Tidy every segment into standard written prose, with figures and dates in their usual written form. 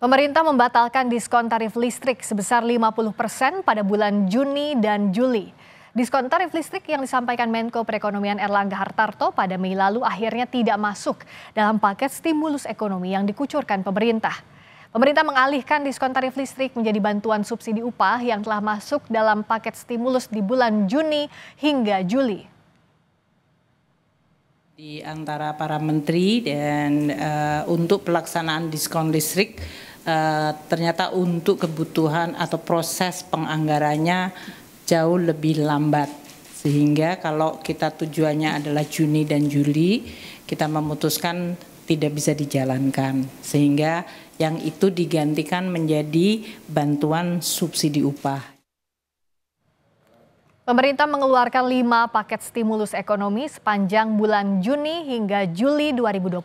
Pemerintah membatalkan diskon tarif listrik sebesar 50% pada bulan Juni dan Juli. Diskon tarif listrik yang disampaikan Menko Perekonomian Erlangga Hartarto pada Mei lalu akhirnya tidak masuk dalam paket stimulus ekonomi yang dikucurkan pemerintah. Pemerintah mengalihkan diskon tarif listrik menjadi bantuan subsidi upah yang telah masuk dalam paket stimulus di bulan Juni hingga Juli. Di antara para menteri dan untuk pelaksanaan diskon listrik ternyata untuk kebutuhan atau proses penganggarannya jauh lebih lambat, sehingga kalau kita tujuannya adalah Juni dan Juli kita memutuskan tidak bisa dijalankan, sehingga yang itu digantikan menjadi bantuan subsidi upah. Pemerintah mengeluarkan 5 paket stimulus ekonomi sepanjang bulan Juni hingga Juli 2025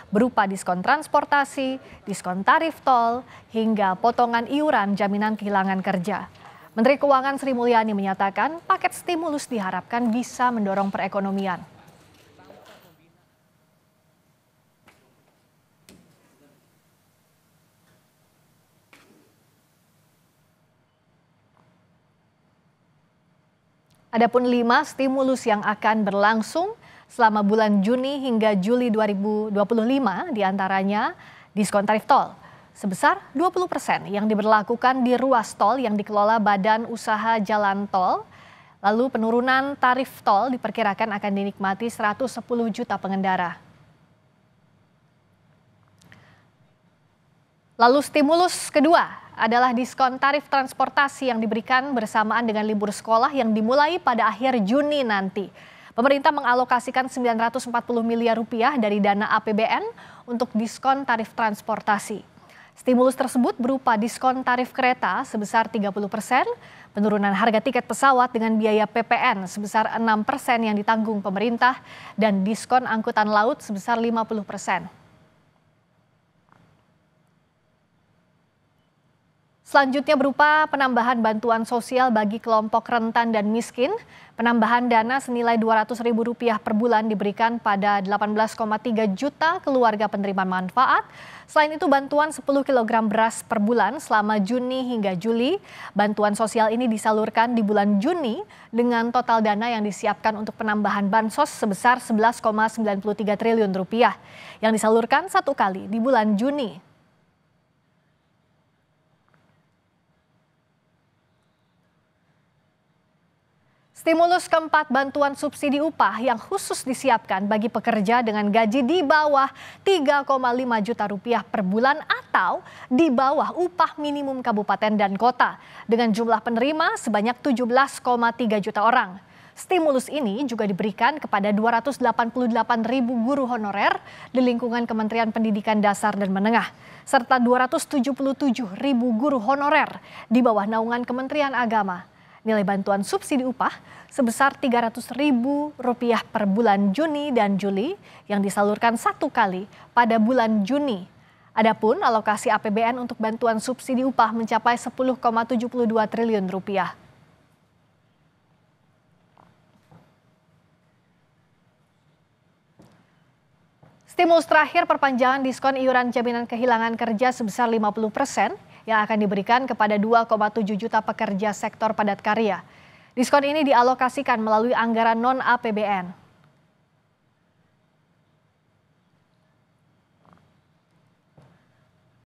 berupa diskon transportasi, diskon tarif tol, hingga potongan iuran jaminan kehilangan kerja. Menteri Keuangan Sri Mulyani menyatakan paket stimulus diharapkan bisa mendorong perekonomian. Adapun 5 stimulus yang akan berlangsung selama bulan Juni hingga Juli 2025 diantaranya diskon tarif tol sebesar 20% yang diberlakukan di ruas tol yang dikelola Badan Usaha Jalan Tol. Lalu penurunan tarif tol diperkirakan akan dinikmati 110 juta pengendara. Lalu stimulus kedua adalah diskon tarif transportasi yang diberikan bersamaan dengan libur sekolah yang dimulai pada akhir Juni nanti. Pemerintah mengalokasikan 940 miliar rupiah dari dana APBN untuk diskon tarif transportasi. Stimulus tersebut berupa diskon tarif kereta sebesar 30%, penurunan harga tiket pesawat dengan biaya PPN sebesar 6% yang ditanggung pemerintah, dan diskon angkutan laut sebesar 50%. Selanjutnya berupa penambahan bantuan sosial bagi kelompok rentan dan miskin. Penambahan dana senilai Rp200.000 per bulan diberikan pada 18,3 juta keluarga penerima manfaat. Selain itu bantuan 10 kg beras per bulan selama Juni hingga Juli. Bantuan sosial ini disalurkan di bulan Juni dengan total dana yang disiapkan untuk penambahan bansos sebesar Rp11,93 triliun yang disalurkan satu kali di bulan Juni. Stimulus keempat, bantuan subsidi upah yang khusus disiapkan bagi pekerja dengan gaji di bawah Rp3,5 juta per bulan atau di bawah upah minimum kabupaten dan kota dengan jumlah penerima sebanyak 17,3 juta orang. Stimulus ini juga diberikan kepada 288.000 guru honorer di lingkungan Kementerian Pendidikan Dasar dan Menengah, serta 277.000 guru honorer di bawah naungan Kementerian Agama. Nilai bantuan subsidi upah sebesar Rp300.000 per bulan Juni dan Juli yang disalurkan satu kali pada bulan Juni. Adapun alokasi APBN untuk bantuan subsidi upah mencapai Rp10,72 triliun. Stimulus terakhir perpanjangan diskon iuran jaminan kehilangan kerja sebesar 50% yang akan diberikan kepada 2,7 juta pekerja sektor padat karya. Diskon ini dialokasikan melalui anggaran non-APBN.